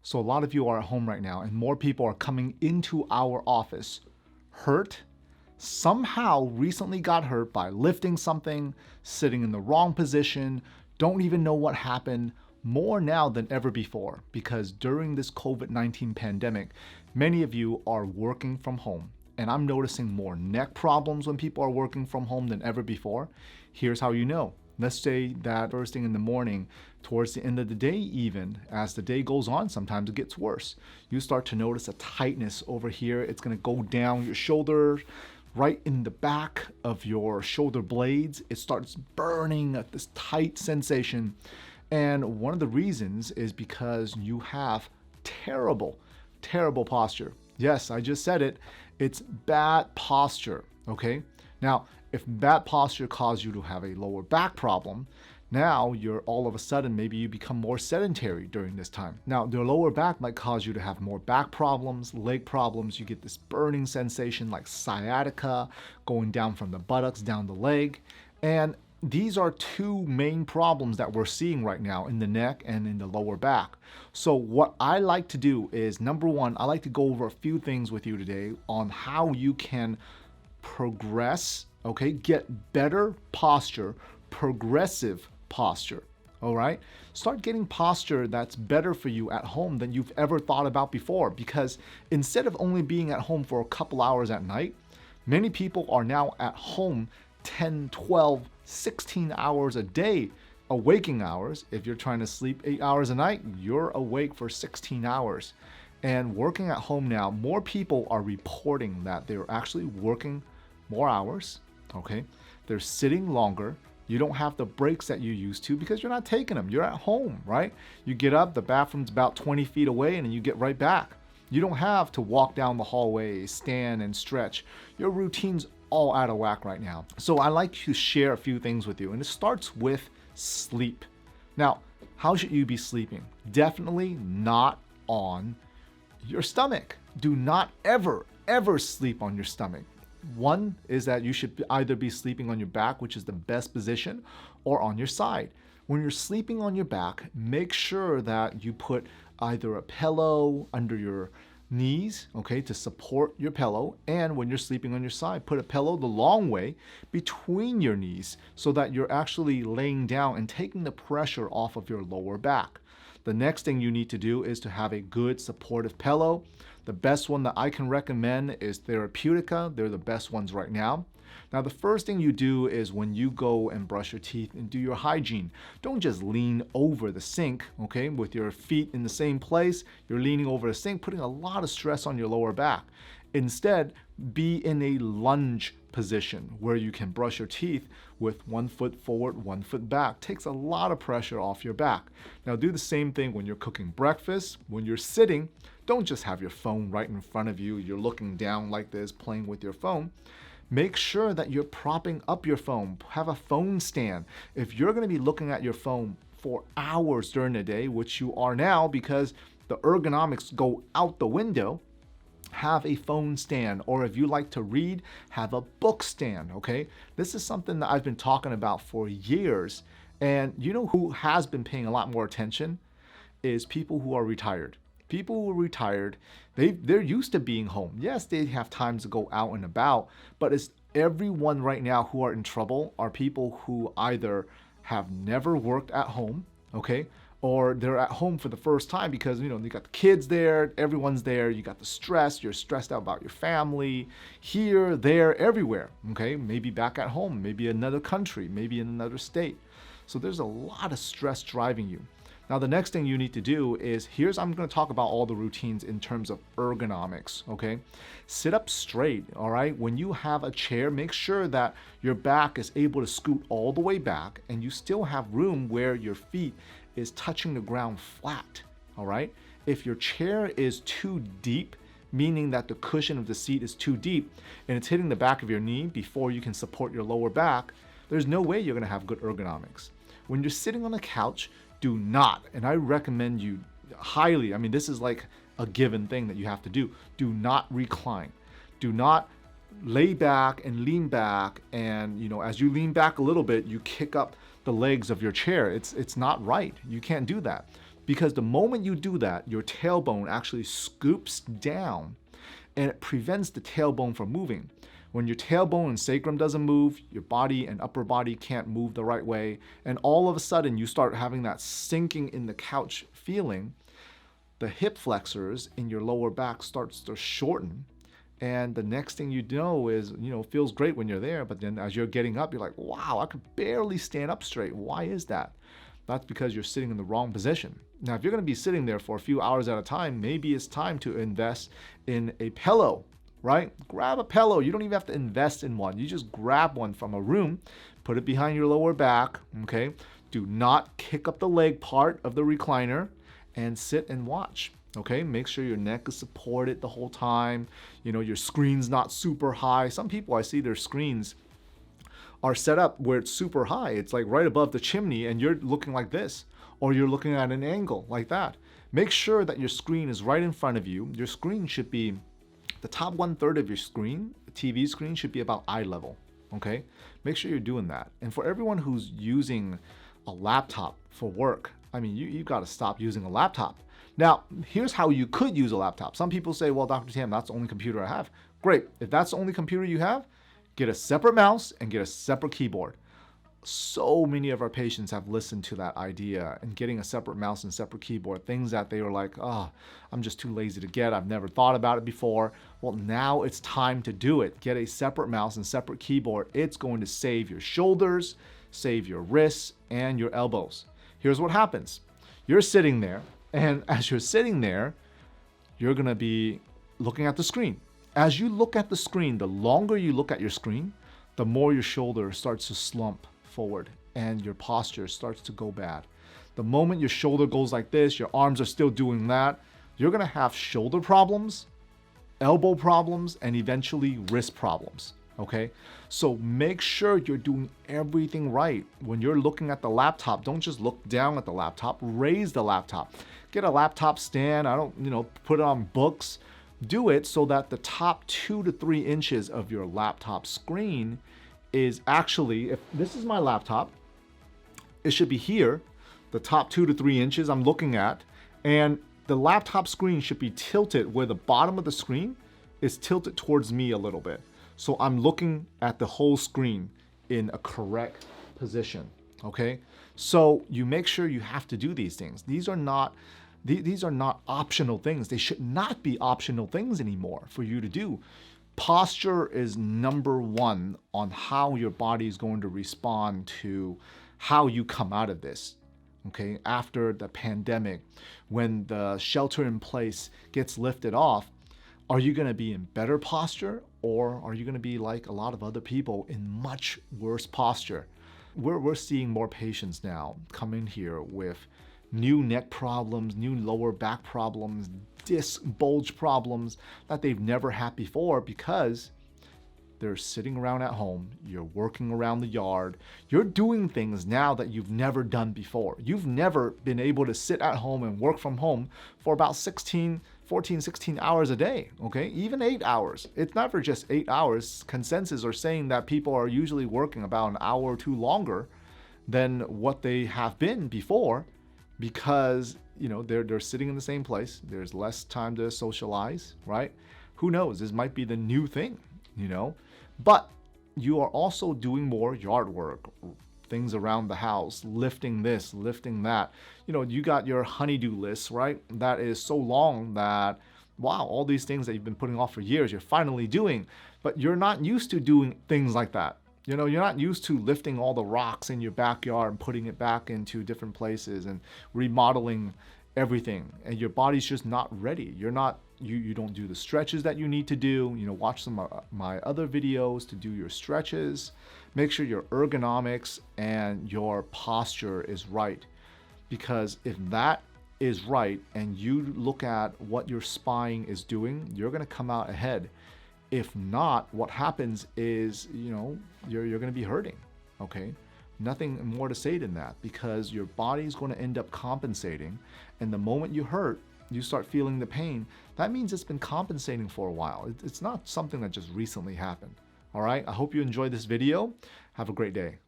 So a lot of you are at home right now, and more people are coming into our office hurt, somehow recently got hurt by lifting something, sitting in the wrong position, don't even know what happened, more now than ever before, because during this COVID-19 pandemic, many of you are working from home. And I'm noticing more neck problems when people are working from home than ever before. Here's how you know. Let's say that first thing in the morning, towards the end of the day even, as the day goes on, sometimes it gets worse. You start to notice a tightness over here. It's gonna go down your shoulder, right in the back of your shoulder blades. It starts burning at this tight sensation. And one of the reasons is because you have terrible, terrible posture. Yes, I just said it. It's bad posture, okay? Now, if bad posture caused you to have a lower back problem, now you're all of a sudden, maybe you become more sedentary during this time. Now, the lower back might cause you to have more back problems, leg problems. You get this burning sensation like sciatica going down from the buttocks down the leg. And these are two main problems that we're seeing right now in the neck and in the lower back. So what I like to do is, number one, I like to go over a few things with you today on how you can progress, okay, get better posture, progressive posture. All right, start getting posture that's better for you at home than you've ever thought about before, because instead of only being at home for a couple hours at night, many people are now at home 10, 12, 16 hours a day, waking hours. If you're trying to sleep 8 hours a night, you're awake for 16 hours. And working at home now, more people are reporting that they're actually working more hours, okay? They're sitting longer. You don't have the breaks that you used to because you're not taking them. You're at home, right? You get up, the bathroom's about 20 feet away, and then you get right back. You don't have to walk down the hallway, stand and stretch. Your routine's all out of whack right now. So I like to share a few things with you, and it starts with sleep. Now, how should you be sleeping? Definitely not on your stomach. Do not ever, ever sleep on your stomach. One is that you should either be sleeping on your back, which is the best position, or on your side. When you're sleeping on your back, make sure that you put either a pillow under your knees, okay, to support your pillow. And when you're sleeping on your side, put a pillow the long way between your knees so that you're actually laying down and taking the pressure off of your lower back. The next thing you need to do is to have a good supportive pillow. The best one that I can recommend is Therapeutica. They're the best ones right now. Now, the first thing you do is when you go and brush your teeth and do your hygiene, don't just lean over the sink, okay, with your feet in the same place. You're leaning over the sink, putting a lot of stress on your lower back. Instead, be in a lunge position where you can brush your teeth with 1 foot forward, 1 foot back. Takes a lot of pressure off your back. Now, do the same thing when you're cooking breakfast. When you're sitting, don't just have your phone right in front of you. You're looking down like this, playing with your phone. Make sure that you're propping up your phone. Have a phone stand. If you're going to be looking at your phone for hours during the day, which you are now because the ergonomics go out the window, have a phone stand. Or if you like to read, have a book stand, okay? This is something that I've been talking about for years. And you know who has been paying a lot more attention? Is people who are retired. People who are retired, they're used to being home. Yes, they have time to go out and about, but it's everyone right now who are in trouble are people who either have never worked at home, okay, or they're at home for the first time because, you got the kids there, everyone's there, you got the stress, you're stressed out about your family, here, there, everywhere, okay? Maybe back at home, maybe another country, maybe in another state. So there's a lot of stress driving you. Now, the next thing you need to do is, I'm going to talk about all the routines in terms of ergonomics, okay? Sit up straight, all right? When you have a chair, make sure that your back is able to scoot all the way back and you still have room where your feet is touching the ground flat, all right? If your chair is too deep, meaning that the cushion of the seat is too deep and it's hitting the back of your knee before you can support your lower back, there's no way you're going to have good ergonomics. When you're sitting on a couch, do not, and I recommend you highly, this is like a given thing that you have to do not recline. Do not lay back and lean back and, as you lean back a little bit, you kick up the legs of your chair. It's not right. You can't do that. Because the moment you do that, your tailbone actually scoops down and it prevents the tailbone from moving. When your tailbone and sacrum doesn't move, your body and upper body can't move the right way, and all of a sudden you start having that sinking in the couch feeling, the hip flexors in your lower back starts to shorten. And the next thing you know is, feels great when you're there, but then as you're getting up, you're like, wow, I could barely stand up straight. Why is that? That's because you're sitting in the wrong position. Now, if you're going to be sitting there for a few hours at a time, maybe it's time to invest in a pillow, right? Grab a pillow. You don't even have to invest in one. You just grab one from a room, put it behind your lower back, okay? Do not kick up the leg part of the recliner and sit and watch, okay? Make sure your neck is supported the whole time. Your screen's not super high. Some people, I see their screens are set up where it's super high. It's like right above the chimney and you're looking like this, or you're looking at an angle like that. Make sure that your screen is right in front of you. Your screen should be, the top 1/3 of your screen, the TV screen should be about eye level, okay? Make sure you're doing that. And for everyone who's using a laptop for work, you've got to stop using a laptop. Now, here's how you could use a laptop. Some people say, well, Dr. Tam, that's the only computer I have. Great. If that's the only computer you have, get a separate mouse and get a separate keyboard. So many of our patients have listened to that idea and getting a separate mouse and separate keyboard, things that they were like, oh, I'm just too lazy to get. I've never thought about it before. Well, now it's time to do it. Get a separate mouse and separate keyboard. It's going to save your shoulders, save your wrists, and your elbows. Here's what happens. You're sitting there, and as you're sitting there, you're going to be looking at the screen. As you look at the screen, the longer you look at your screen, the more your shoulder starts to slump forward and your posture starts to go bad. The moment your shoulder goes like this, your arms are still doing that, you're going to have shoulder problems, elbow problems, and eventually wrist problems. Okay? So make sure you're doing everything right. When you're looking at the laptop, don't just look down at the laptop, raise the laptop. Get a laptop stand. Put it on books. Do it so that the top 2 to 3 inches of your laptop screen is actually, if this is my laptop, it should be here, the top 2 to 3 inches I'm looking at, and the laptop screen should be tilted where the bottom of the screen is tilted towards me a little bit. So I'm looking at the whole screen in a correct position, okay? So you make sure you have to do these things. These are not optional things. They should not be optional things anymore for you to do. Posture is number one on how your body is going to respond to how you come out of this. Okay, after the pandemic, when the shelter in place gets lifted off, are you going to be in better posture, or are you going to be like a lot of other people in much worse posture? We're seeing more patients now come in here with new neck problems, new lower back problems, disc bulge problems that they've never had before because they're sitting around at home, you're working around the yard, you're doing things now that you've never done before. You've never been able to sit at home and work from home for about 16 hours a day, okay? Even 8 hours. It's never just 8 hours. Consensus are saying that people are usually working about an hour or two longer than what they have been before because, they're sitting in the same place. There's less time to socialize, right? Who knows? This might be the new thing, But you are also doing more yard work, things around the house, lifting this, lifting that. You got your honey-do list, right? That is so long that, wow, all these things that you've been putting off for years, you're finally doing, but you're not used to doing things like that. You're not used to lifting all the rocks in your backyard and putting it back into different places and remodeling everything. And your body's just not ready. You don't do the stretches that you need to do. Watch some of my other videos to do your stretches. Make sure your ergonomics and your posture is right. Because if that is right and you look at what your spine is doing, you're going to come out ahead. If not, what happens is, you're going to be hurting, okay? Nothing more to say than that because your body's going to end up compensating. And the moment you hurt, you start feeling the pain. That means it's been compensating for a while. It's not something that just recently happened, all right? I hope you enjoyed this video. Have a great day.